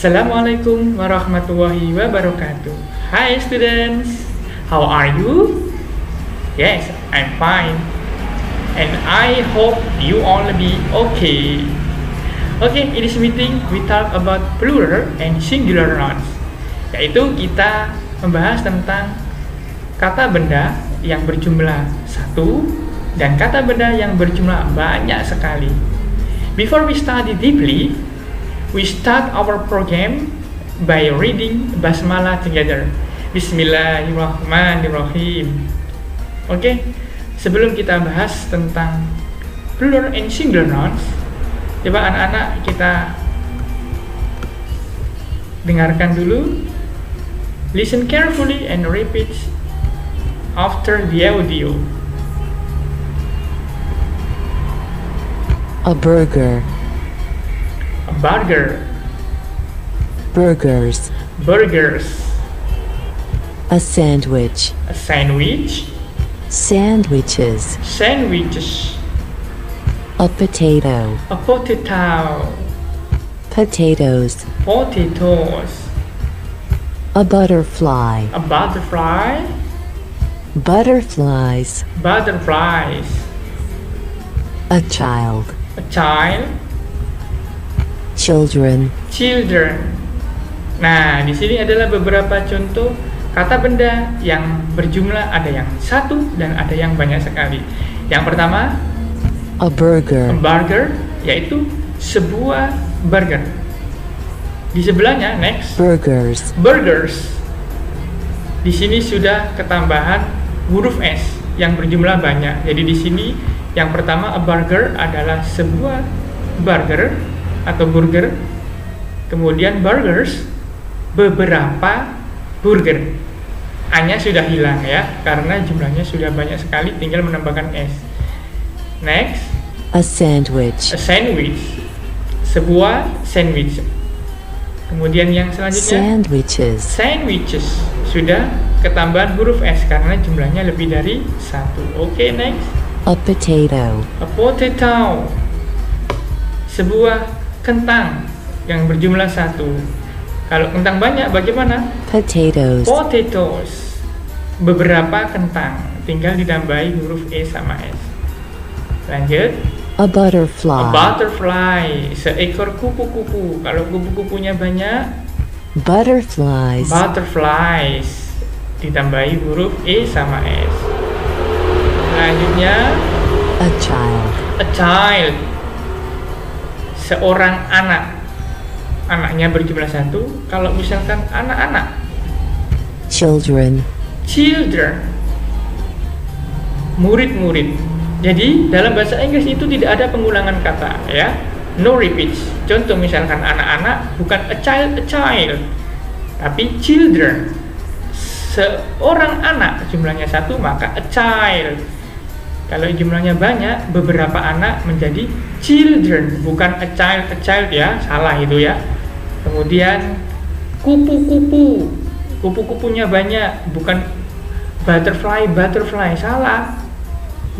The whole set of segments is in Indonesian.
Assalamualaikum warahmatullahi wabarakatuh. Hi students, how are you? Yes, I'm fine. And I hope you all be okay. Okay, in this meeting we talk about plural and singular nouns. Yaitu kita membahas tentang kata benda yang berjumlah satu dan kata benda yang berjumlah banyak sekali. Before we study deeply, we start our program by reading Basmalah together. Bismillahirrahmanirrahim. Oke, sebelum kita bahas tentang plural and singular nouns, coba anak-anak kita dengarkan dulu. Listen carefully and repeat after the audio. A burger. A burger. Burgers. Burgers. A sandwich. A sandwich. Sandwiches. Sandwiches. A potato. A potato. Potatoes. Potatoes. A butterfly. A butterfly. Butterflies. Butterflies. A child. A child. Children. Children. Nah, di sini adalah beberapa contoh kata benda yang berjumlah, ada yang satu dan ada yang banyak sekali. Yang pertama, A burger. a burger, yaitu sebuah burger. Di sebelahnya, next, Burgers. burgers. Di sini sudah ketambahan huruf S yang berjumlah banyak. Jadi di sini yang pertama, a burger adalah sebuah burger atau burger. Kemudian burgers, beberapa burger. A-nya sudah hilang ya, karena jumlahnya sudah banyak sekali, tinggal menambahkan S. Next, A sandwich. a sandwich, sebuah sandwich. Kemudian yang selanjutnya, Sandwiches. sandwiches, sudah ketambahan huruf S karena jumlahnya lebih dari satu. Oke, next, A potato. a potato, sebuah kentang yang berjumlah satu. Kalau kentang banyak bagaimana? Potatoes. Potatoes, beberapa kentang, tinggal ditambahi huruf E sama S. Lanjut, A a butterfly. butterfly, seekor kupu-kupu. Kalau kupu-kupunya banyak, Butterflies. butterflies, ditambahi huruf E sama S. Selanjutnya, A child. a child, seorang anak. Anaknya berjumlah satu. Kalau misalkan anak-anak, Children. children, murid-murid. Jadi dalam bahasa Inggris itu tidak ada pengulangan kata ya, no repeats. Contoh misalkan anak-anak bukan a child, tapi children. Seorang anak jumlahnya satu maka a child. Kalau jumlahnya banyak, beberapa anak menjadi children, bukan a child ya, salah itu ya. Kemudian kupu-kupu, kupu-kupunya banyak, bukan butterfly, salah.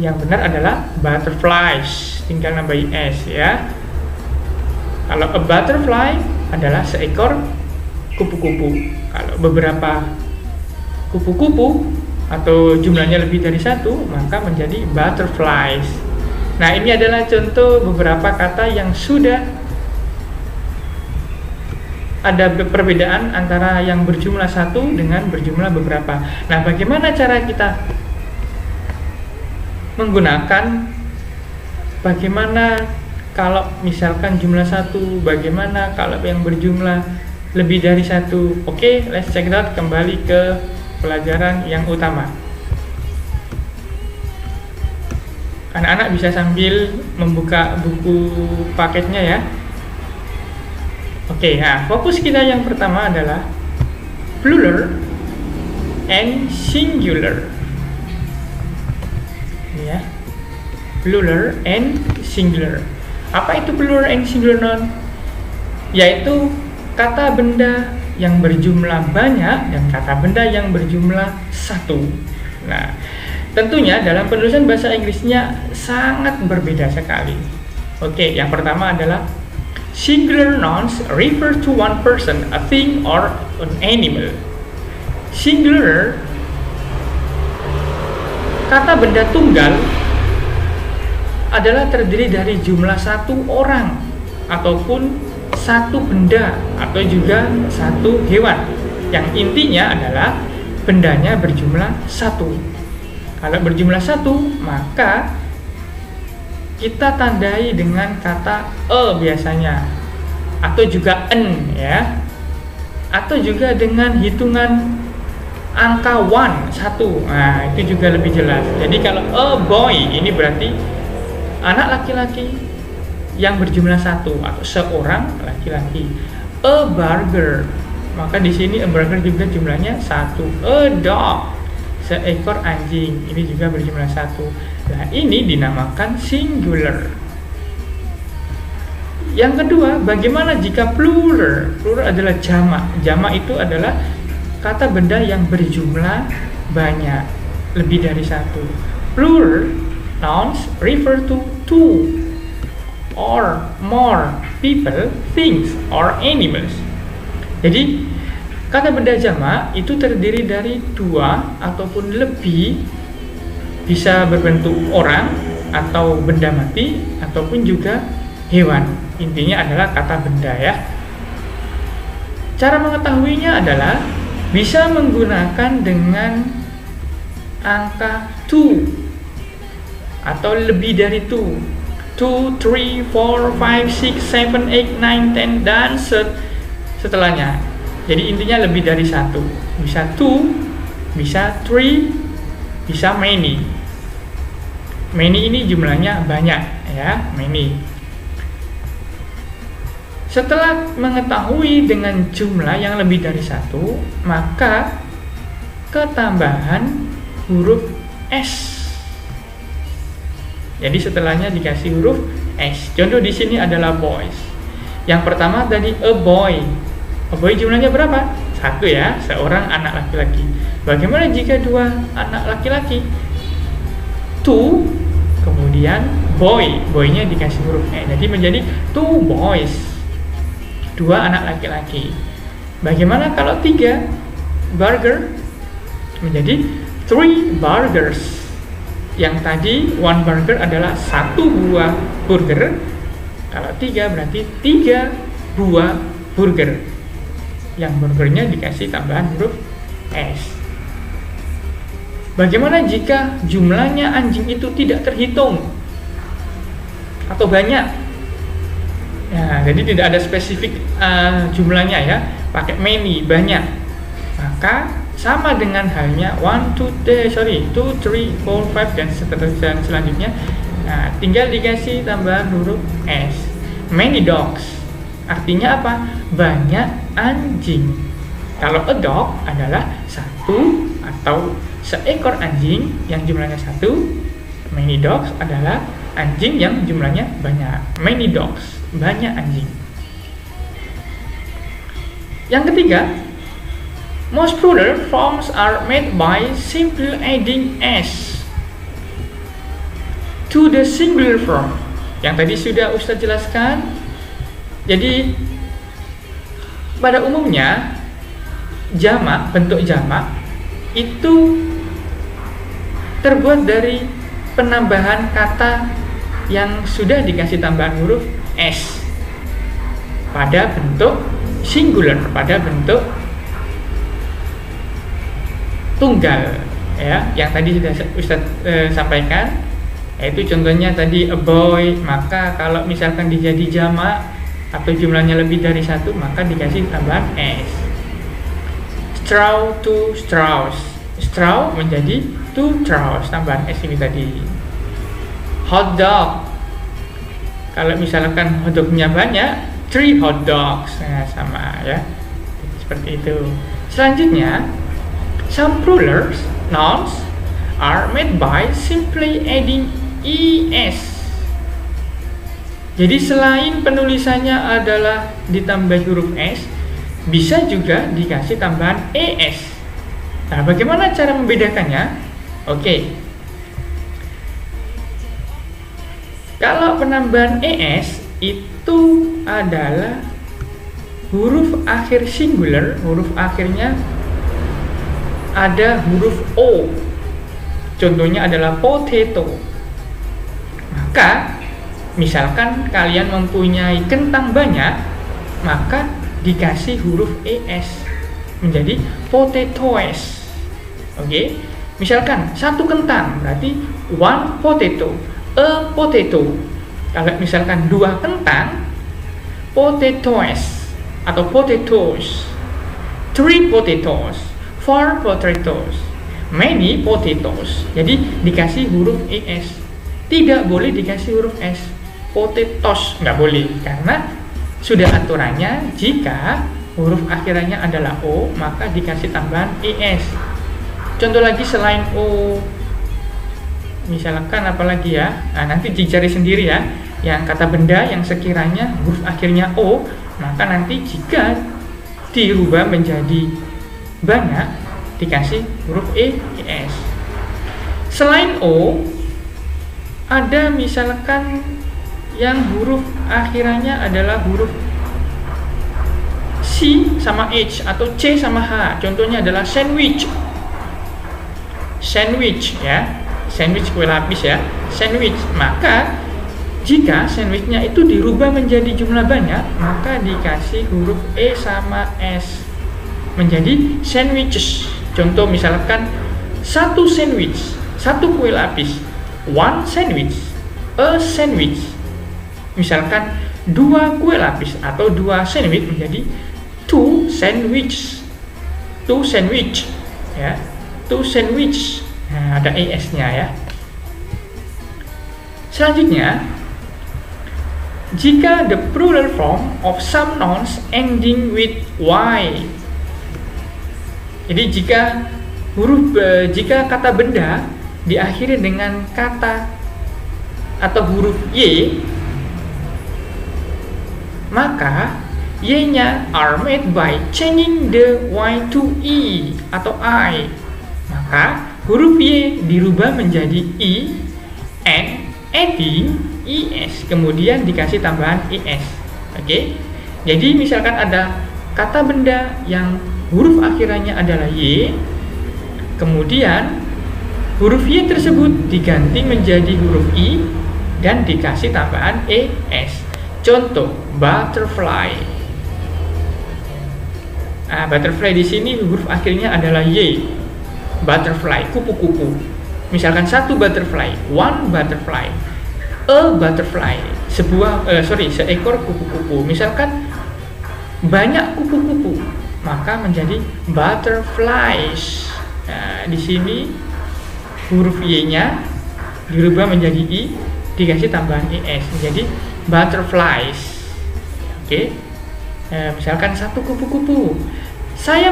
Yang benar adalah butterflies, tinggal nambahin S ya. Kalau a butterfly adalah seekor kupu-kupu. Kalau beberapa kupu-kupu atau jumlahnya lebih dari satu, maka menjadi butterflies. Nah, ini adalah contoh beberapa kata yang sudah ada perbedaan antara yang berjumlah satu dengan berjumlah beberapa. Nah, bagaimana cara kita menggunakan, bagaimana kalau misalkan jumlah satu, bagaimana kalau yang berjumlah lebih dari satu. Oke, let's check it out. Kembali ke pelajaran yang utama. Anak-anak bisa sambil membuka buku paketnya ya. Oke, nah fokus kita yang pertama adalah plural and singular. Ini ya, plural and singular. Apa itu plural and singular noun? Yaitu kata benda yang berjumlah banyak dan kata benda yang berjumlah satu. Nah, tentunya dalam penulisan bahasa Inggrisnya sangat berbeda sekali. Oke, yang pertama adalah Singular nouns refer to one person, a thing, or an animal. Singular, kata benda tunggal adalah terdiri dari jumlah satu orang ataupun satu benda atau juga satu hewan yang intinya adalah bendanya berjumlah satu. Kalau berjumlah satu, maka kita tandai dengan kata biasanya, atau juga en ya, atau juga dengan hitungan angka 1. Nah, itu juga lebih jelas. Jadi kalau a boy ini berarti anak laki-laki yang berjumlah satu atau seorang laki-laki. A burger, maka di sini a burger juga jumlahnya satu. A dog, seekor anjing, ini juga berjumlah satu. Nah, ini dinamakan singular. Yang kedua, bagaimana jika plural? Plural adalah jamak. Jamak itu adalah kata benda yang berjumlah banyak, lebih dari satu. Plural nouns refer to two or more people, things, or animals. Jadi, kata benda jamak itu terdiri dari dua ataupun lebih, bisa berbentuk orang atau benda mati ataupun juga hewan. Intinya adalah kata benda ya. Cara mengetahuinya adalah bisa menggunakan dengan angka 2 atau lebih dari 2. 2, 3, 4, 5, 6, 7, 8, 9, 10 dan setelahnya. Jadi intinya lebih dari satu. Bisa 2, bisa 3, bisa many. Many ini jumlahnya banyak ya, many. Setelah mengetahui dengan jumlah yang lebih dari satu, maka ketambahan huruf S. Jadi setelahnya dikasih huruf S. Contoh di sini adalah boys. Yang pertama tadi a boy. A boy jumlahnya berapa? Satu ya, seorang anak laki-laki. Bagaimana jika dua anak laki-laki? Two, kemudian boy. Boynya dikasih huruf E. Jadi menjadi two boys. Dua anak laki-laki. Bagaimana kalau tiga? Burger menjadi three burgers. Yang tadi one burger adalah satu buah burger. Kalau tiga berarti tiga buah burger. Yang burgernya dikasih tambahan huruf S. Bagaimana jika jumlahnya anjing itu tidak terhitung atau banyak? Ya, jadi tidak ada spesifik jumlahnya ya, pakai many, banyak. Maka sama dengan halnya 1, 2, 3, 4, 5 dan selanjutnya. Nah, tinggal dikasih tambahan huruf S. Many dogs artinya apa? Banyak anjing. Kalau a dog adalah satu atau seekor anjing yang jumlahnya satu. Many dogs adalah anjing yang jumlahnya banyak. Many dogs, banyak anjing. Yang ketiga, most plural forms are made by simply adding S to the singular form. Yang tadi sudah Ustaz jelaskan. Jadi pada umumnya jamak, bentuk jamak itu terbuat dari penambahan kata yang sudah dikasih tambahan huruf S pada bentuk singular, pada bentuk tunggal ya, yang tadi sudah Ustaz sampaikan, yaitu contohnya tadi a boy. Maka kalau misalkan dijadi jamak atau jumlahnya lebih dari satu, maka dikasih tambahan S. Straw, to straws. Straw menjadi two straws, tambahan S ini tadi. Hot dog, kalau misalkan hot dognya banyak, 3 hot dogs. Nah, sama ya, seperti itu. Selanjutnya, some plural nouns are made by simply adding es. Jadi selain penulisannya adalah ditambah huruf S, bisa juga dikasih tambahan es. Nah, bagaimana cara membedakannya? Oke. Kalau penambahan es itu adalah huruf akhir singular, huruf akhirnya ada huruf O. Contohnya adalah potato. Maka misalkan kalian mempunyai kentang banyak, maka dikasih huruf ES menjadi potatoes. Oke. Misalkan satu kentang berarti one potato, a potato. Kalau misalkan dua kentang, potatoes atau potatoes. Three potatoes, four potatoes, many potatoes. Jadi dikasih huruf ES. Tidak boleh dikasih huruf S. Potatoes nggak boleh, karena sudah aturannya jika huruf akhirannya adalah O, maka dikasih tambahan ES. Contoh lagi selain O, misalkan apalagi ya, nah, nanti dicari sendiri ya, yang kata benda yang sekiranya huruf akhirnya O, maka nanti jika dirubah menjadi banyak dikasih huruf ES. Selain O, ada misalkan yang huruf akhirannya adalah huruf C sama H atau C sama H. Contohnya adalah sandwich. Sandwich ya, sandwich kue lapis ya, sandwich. Maka jika sandwichnya itu dirubah menjadi jumlah banyak, maka dikasih huruf E sama S menjadi sandwiches. Contoh misalkan satu sandwich, satu kue lapis, one sandwich, a sandwich. Misalkan dua kue lapis atau dua sandwich menjadi two sandwich, two sandwich ya, two sandwich. Nah, ada ES-nya ya. Selanjutnya, jika the plural form of some nouns ending with Y. Jadi jika kata benda diakhiri dengan kata atau huruf Y, maka Y-nya are made by changing the Y to E atau I. Maka huruf Y dirubah menjadi I and adding ES, kemudian dikasih tambahan ES. Oke. Jadi misalkan ada kata benda yang huruf akhirannya adalah Y, kemudian huruf Y tersebut diganti menjadi huruf I dan dikasih tambahan ES. Contoh, butterfly. Nah, butterfly di sini huruf akhirnya adalah Y. Butterfly, kupu-kupu. Misalkan satu butterfly, one butterfly, a butterfly, seekor kupu-kupu. Misalkan banyak kupu-kupu, maka menjadi butterflies. Nah, di sini huruf Y-nya dirubah menjadi I, dikasih tambahan ES menjadi butterflies. Oke. Misalkan satu kupu-kupu. Saya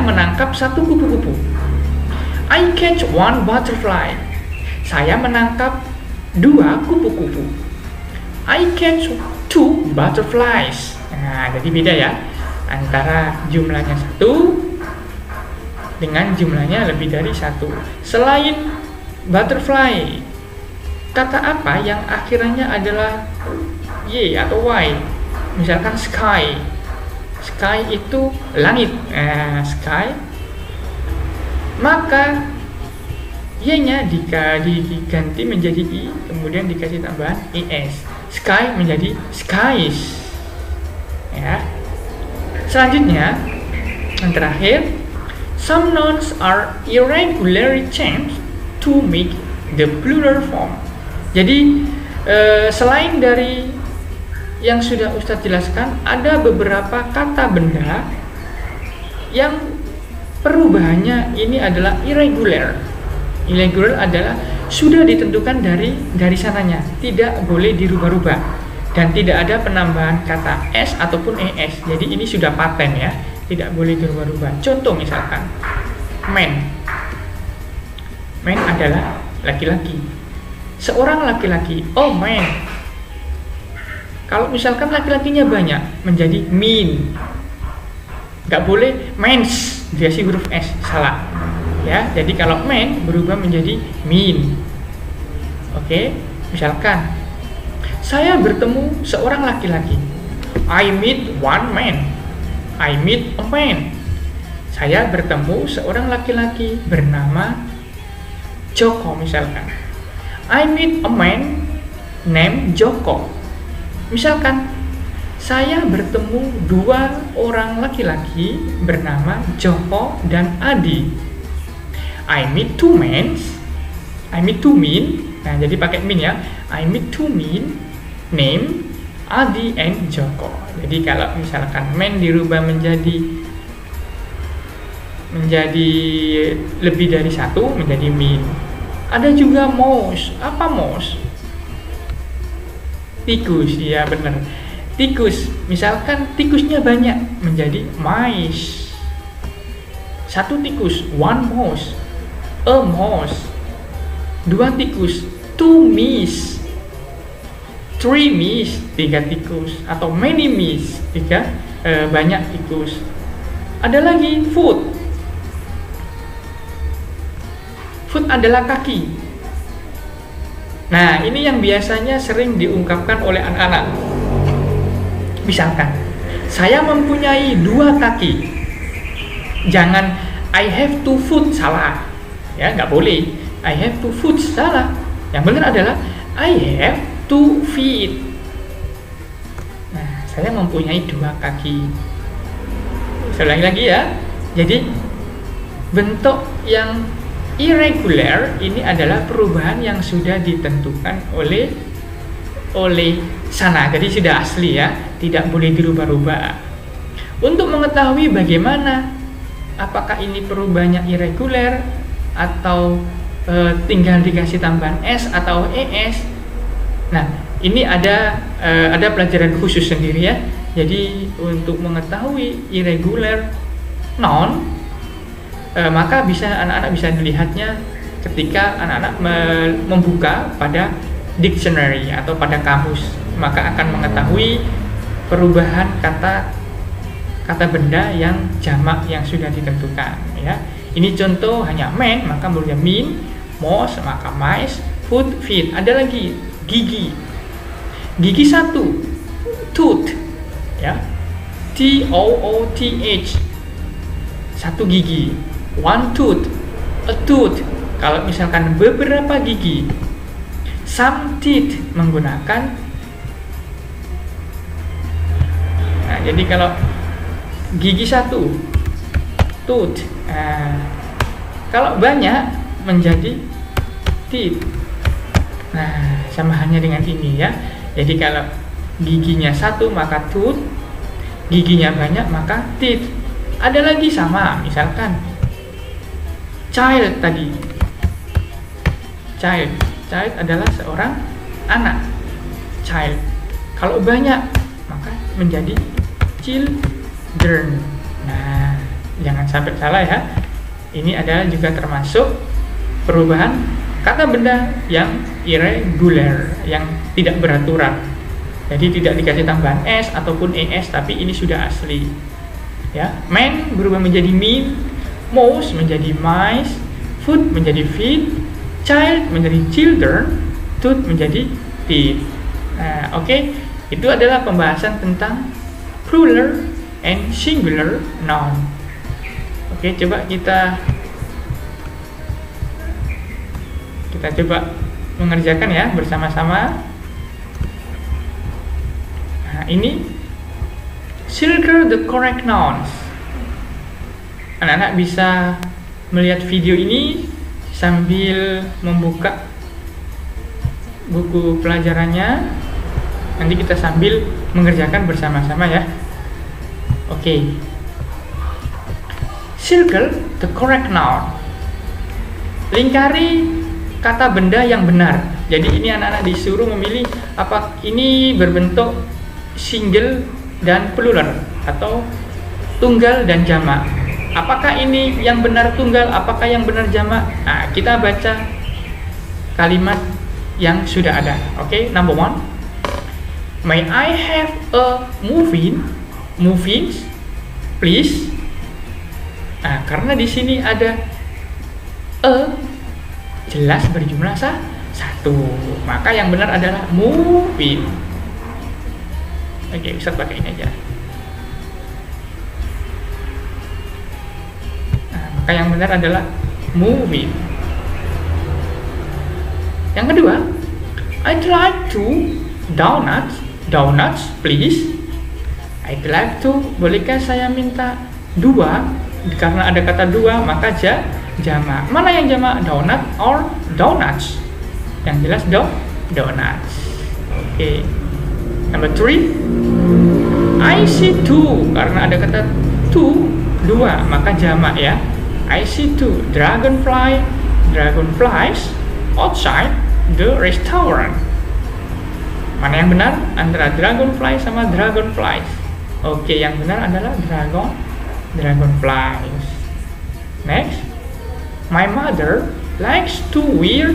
menangkap satu kupu-kupu. I catch one butterfly. Saya menangkap dua kupu-kupu. I catch two butterflies. Nah, jadi beda ya antara jumlahnya satu dengan jumlahnya lebih dari satu. Selain butterfly, kata apa yang akhirnya adalah Y atau Y? Misalkan sky. Sky itu langit. Sky. Maka Y-nya diganti menjadi I, kemudian dikasih tambahan ES. Sky menjadi skies. Ya. Selanjutnya, yang terakhir, some nouns are irregularly changed to make the plural form. Jadi, selain dari yang sudah Ustadz jelaskan, ada beberapa kata benda yang perubahannya ini adalah irregular. Irregular adalah sudah ditentukan dari sananya, tidak boleh dirubah-rubah dan tidak ada penambahan kata S ataupun ES. Jadi ini sudah paten ya, tidak boleh dirubah-rubah. Contoh misalkan man. Man adalah laki-laki. Seorang laki-laki, oh man. Kalau misalkan laki-lakinya banyak menjadi mean. Nggak boleh mens, dikasih huruf S, salah. Ya, jadi kalau man berubah menjadi mean. Oke, misalkan Saya bertemu seorang laki-laki. I meet one man. I meet a man. Saya bertemu seorang laki-laki bernama Joko misalkan. I meet a man named Joko. Misalkan, saya bertemu dua orang laki-laki bernama Joko dan Adi. I meet two men. Nah, jadi pakai min ya. I meet two men named Adi and Joko. Jadi kalau misalkan men dirubah menjadi lebih dari satu, menjadi min. Ada juga mouse. Apa mouse? Tikus, ya benar. Tikus, misalkan tikusnya banyak, menjadi mice. Satu tikus, one mouse. A mouse. Dua tikus, two mice. Three mice, tiga tikus. Atau many mice, banyak tikus. Ada lagi foot. Foot adalah kaki. Nah, ini yang biasanya sering diungkapkan oleh anak-anak. Misalkan, saya mempunyai dua kaki. Jangan I have two foot, salah. Ya, nggak boleh. I have two foot, salah. Yang benar adalah I have two feet. Nah, saya mempunyai dua kaki. Saya ulangi lagi ya. Jadi, bentuk yang irregular ini adalah perubahan yang sudah ditentukan oleh sana, jadi sudah asli ya, tidak boleh dirubah-rubah. Untuk mengetahui bagaimana apakah ini perubahannya irregular atau tinggal dikasih tambahan s atau es. Nah, ini ada pelajaran khusus sendiri ya. Jadi untuk mengetahui irregular noun, maka anak-anak bisa melihatnya ketika anak-anak membuka pada dictionary atau pada kamus, maka akan mengetahui perubahan kata benda yang jamak yang sudah ditentukan ya. Ini contoh hanya man, maka mulanya mean, mouse, maka mice, foot, feet. Ada lagi gigi. Gigi satu, tooth ya. T-O-O-T-H. Satu gigi. One tooth, a tooth. Kalau misalkan beberapa gigi, some teeth menggunakan. Nah, jadi kalau gigi satu, tooth. Nah, kalau banyak menjadi teeth. Nah, sama hanya dengan ini ya. Jadi kalau giginya satu maka tooth, giginya banyak maka teeth. Ada lagi sama, misalkan child tadi. Child adalah seorang anak. Child. Kalau banyak maka menjadi children. Nah, jangan sampai salah ya. Ini adalah juga termasuk perubahan kata benda yang irregular, yang tidak beraturan. Jadi tidak dikasih tambahan s ataupun es, tapi ini sudah asli. Ya, man berubah menjadi mean, mouse menjadi mice, foot menjadi feet, child menjadi children, tooth menjadi teeth. Nah, oke. Itu adalah pembahasan tentang plural and singular noun. Oke, coba kita coba mengerjakan ya bersama-sama. Nah, ini circle the correct nouns. Anak-anak bisa melihat video ini sambil membuka buku pelajarannya. Nanti kita sambil mengerjakan bersama-sama ya. Oke. Circle the correct noun. Lingkari kata benda yang benar. Jadi ini anak-anak disuruh memilih apa ini berbentuk single dan plural atau tunggal dan jamak. Apakah ini yang benar tunggal, apakah yang benar jamak? Nah, kita baca kalimat yang sudah ada. Oke, number one. May I have a muffins, please? Nah, karena di sini ada a jelas berjumlah 1. Maka yang benar adalah moving. Oke, Ustaz pakai ini aja. Nah, maka yang benar adalah moving. Yang kedua, I'd like to donuts please. I'd like to, bolehkah saya minta 2? Karena ada kata 2 maka jamak. Mana yang jamak, donut or donuts? Yang jelas donuts. Oke. Number 3, I see 2. Karena ada kata 2 maka jamak ya. I see 2 dragonflies outside the restaurant. Mana yang benar antara dragonfly sama dragonflies? Oke, yang benar adalah dragonflies. Next, my mother likes to wear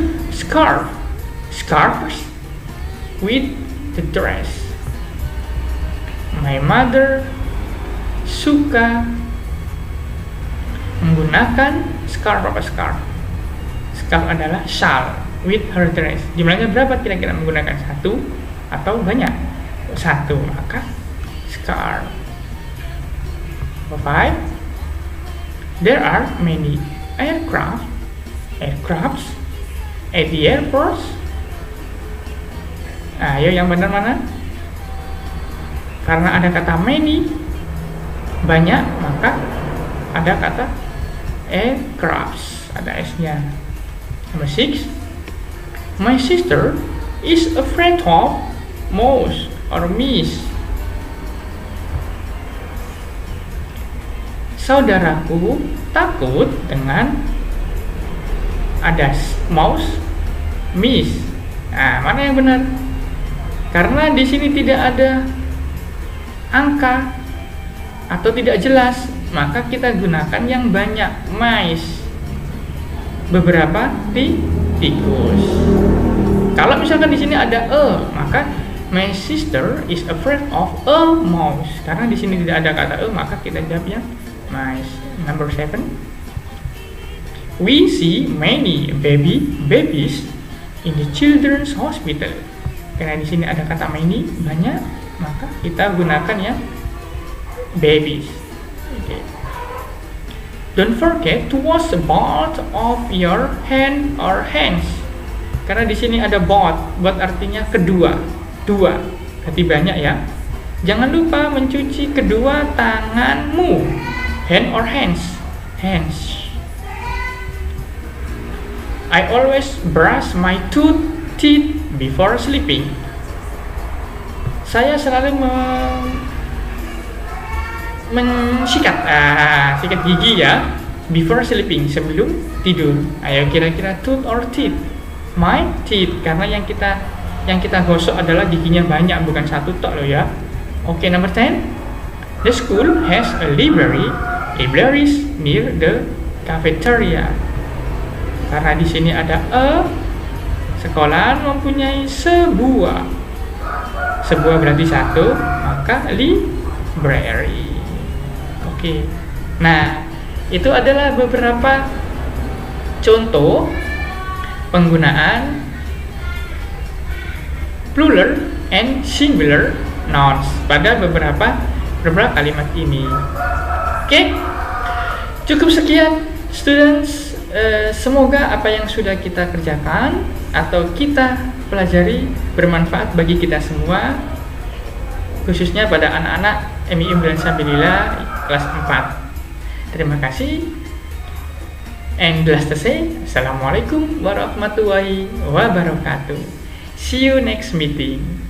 scarves with the dress. My mother suka menggunakan scarf. Scarf adalah shawl with her dress. Jumlahnya berapa kira-kira menggunakan 1 atau banyak? 1, maka scarf. 5, there are many aircrafts at the airport. Ayo yang benar mana? Karena ada kata many, banyak, maka ada kata aircrafts, ada S-nya. Number 6, my sister is afraid of mouse or mice. Saudaraku takut dengan ada mouse, mice. Nah, mana yang benar? Karena di sini tidak ada angka atau tidak jelas, maka kita gunakan yang banyak, mice. Beberapa tikus. Kalau misalkan di sini ada maka my sister is afraid of a mouse. Karena di sini tidak ada kata maka kita jawabnya mice. Number 7, we see many babies in the children's hospital. Karena di sini ada kata many, banyak, maka kita gunakan yang babies. Okay. Don't forget to wash both of your hand or hands. Karena di sini ada both artinya kedua, 2, berarti banyak ya. Jangan lupa mencuci kedua tanganmu. Hand or hands? Hands. I always brush my teeth before sleeping. Saya selalu mensikat sikat gigi ya, before sleeping, sebelum tidur. Ayo kira-kira tooth or teeth? My teeth, karena yang kita gosok adalah giginya banyak, bukan 1 tok loh ya. Oke, number 10, the school has a libraries near the cafeteria. Karena di sini ada sekolah mempunyai sebuah berarti 1, maka library. Oke. Nah, itu adalah beberapa contoh penggunaan plural and singular nouns pada beberapa kalimat ini. Oke, cukup sekian students. Semoga apa yang sudah kita kerjakan atau kita pelajari bermanfaat bagi kita semua, khususnya pada anak-anak MII Bulan Sabilillah kelas 4. Terima kasih. And last to say, Assalamualaikum warahmatullahi wabarakatuh. See you next meeting.